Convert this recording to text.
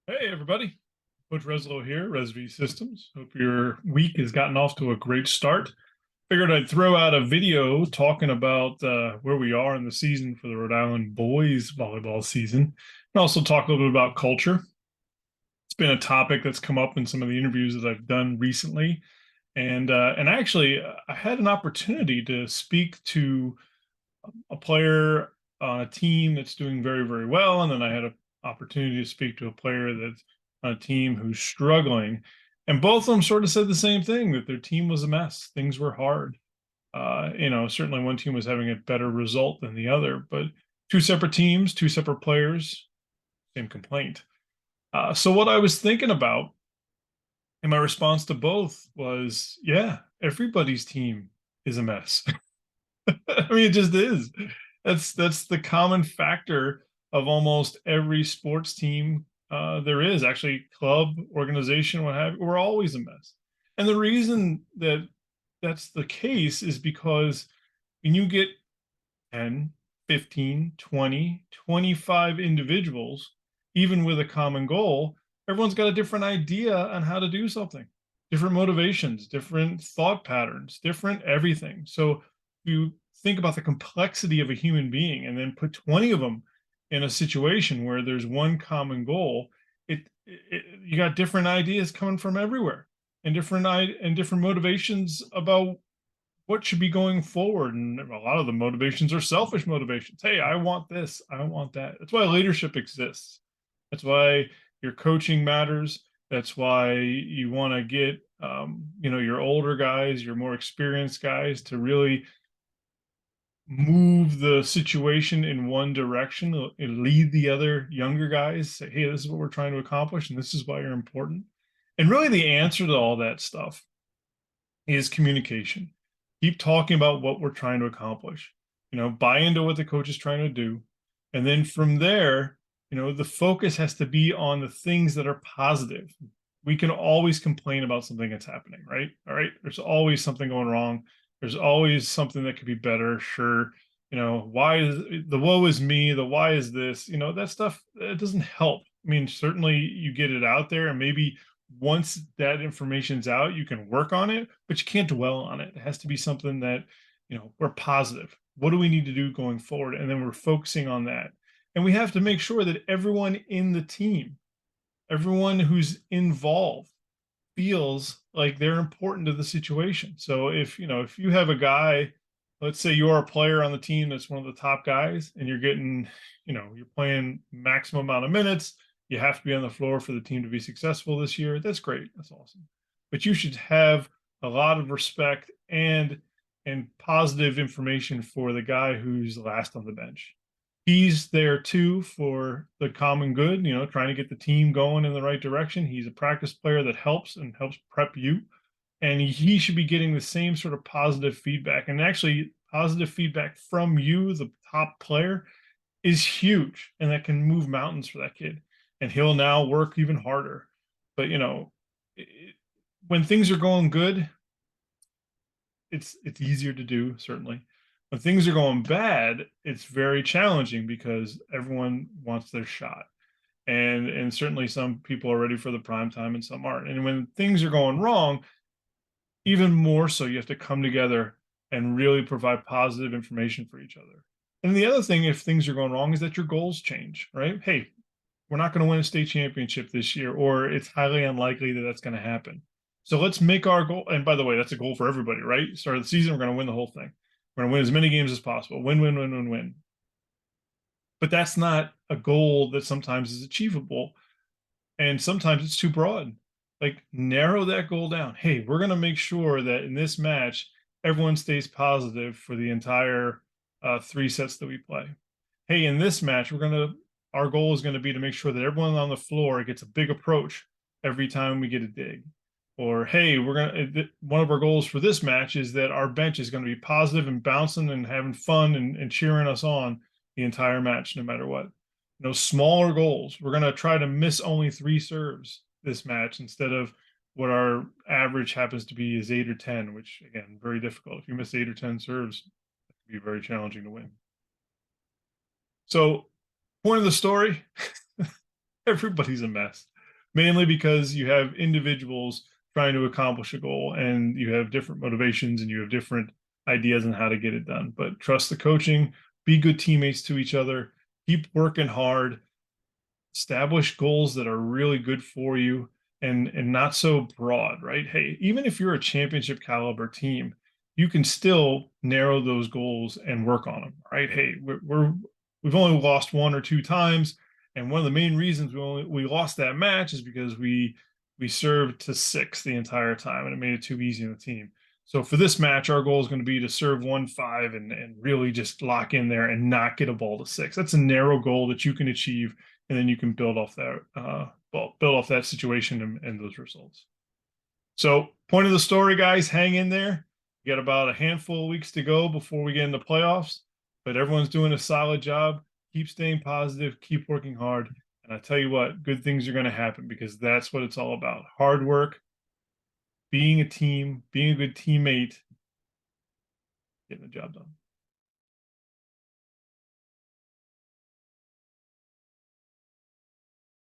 Hey, everybody. Coach Reslow here, ResV Systems. Hope your week has gotten off to a great start. Figured I'd throw out a video talking about where we are in the season for the Rhode Island boys volleyball season, and also talk a little bit about culture. It's been a topic that's come up in some of the interviews that I've done recently, and actually, I had an opportunity to speak to a player on a team that's doing very, very well. And then I had an opportunity to speak to a player that's on a team who's struggling. And both of them sort of said the same thing, that their team was a mess. Things were hard. Certainly one team was having a better result than the other, but two separate teams, two separate players, same complaint. So what I was thinking about, and my response to both was, yeah, everybody's team is a mess. I mean, it just is. That's the common factor of almost every sports team there is. Actually, club, organization, what have you, we're always a mess. And the reason that that's the case is because when you get 10, 15, 20, 25 individuals, even with a common goal, everyone's got a different idea on how to do something, different motivations, different thought patterns, different everything. So you think about the complexity of a human being and then put 20 of them in a situation where there's one common goal, you got different ideas coming from everywhere and different motivations about what should be going forward. And a lot of the motivations are selfish motivations. Hey, I want this, I want that. That's why leadership exists. That's why your coaching matters. That's why you want to get your older guys, your more experienced guys to really move the situation in one direction and lead the other younger guys. Say, hey, this is what we're trying to accomplish, and this is why you're important. And really, the answer to all that stuff is communication. Keep talking about what we're trying to accomplish. Buy into what the coach is trying to do. And then from there, the focus has to be on the things that are positive. We can always complain about something that's happening, right? All right. There's always something going wrong. There's always something that could be better. Sure. Why is the woe is me? The why is this? That stuff, it doesn't help. I mean, certainly you get it out there and maybe once that information's out, you can work on it, but you can't dwell on it. It has to be something that, we're positive. What do we need to do going forward? And then we're focusing on that. And we have to make sure that everyone in the team, everyone who's involved feels like they're important to the situation. So if you have a guy, let's say you're a player on the team that's one of the top guys and you're getting, you're playing maximum amount of minutes, you have to be on the floor for the team to be successful this year. That's great. That's awesome. But you should have a lot of respect and positive information for the guy who's last on the bench. He's there too for the common good, trying to get the team going in the right direction. He's a practice player that helps and helps prep you. And he should be getting the same sort of positive feedback. And actually, positive feedback from you, the top player, is huge. And that can move mountains for that kid. And he'll now work even harder. But, when things are going good, it's easier to do, certainly. When things are going bad, it's very challenging because everyone wants their shot. And certainly some people are ready for the prime time and some aren't. And when things are going wrong, even more so, you have to come together and really provide positive information for each other. And the other thing, if things are going wrong, is that your goals change, right? Hey, we're not going to win a state championship this year, or it's highly unlikely that that's going to happen. So let's make our goal. And by the way, that's a goal for everybody, right? Start of the season, we're going to win the whole thing. We're going to win as many games as possible. Win, win, win, win, win. But that's not a goal that sometimes is achievable. And sometimes it's too broad. Like, narrow that goal down. Hey, we're going to make sure that in this match, everyone stays positive for the entire 3 sets that we play. Hey, in this match, our goal is going to be to make sure that everyone on the floor gets a big approach every time we get a dig. Or, hey, one of our goals for this match is that our bench is going to be positive and bouncing and having fun and cheering us on the entire match, no matter what. Smaller goals. We're going to try to miss only 3 serves this match instead of what our average happens to be is 8 or 10, which, again, very difficult. If you miss 8 or 10 serves, it can be very challenging to win. So, point of the story, everybody's a mess. mainly because you have individuals trying to accomplish a goal and you have different motivations and you have different ideas on how to get it done. But trust the coaching, be good teammates to each other, keep working hard, establish goals that are really good for you and not so broad, right? Hey, even if you're a championship caliber team, you can still narrow those goals and work on them, right? Hey, we've only lost one or two times, and one of the main reasons we lost that match is because we served to six the entire time and it made it too easy on the team. So for this match, our goal is going to be to serve 1-5 and really just lock in there and not get a ball to six. That's a narrow goal that you can achieve, and then you can build off that build off that situation and those results. So, point of the story, guys, hang in there. You got about a handful of weeks to go before we get into playoffs, but everyone's doing a solid job. Keep staying positive, keep working hard, and I tell you what, good things are going to happen because that's what it's all about. Hard work, being a team, being a good teammate, getting the job done.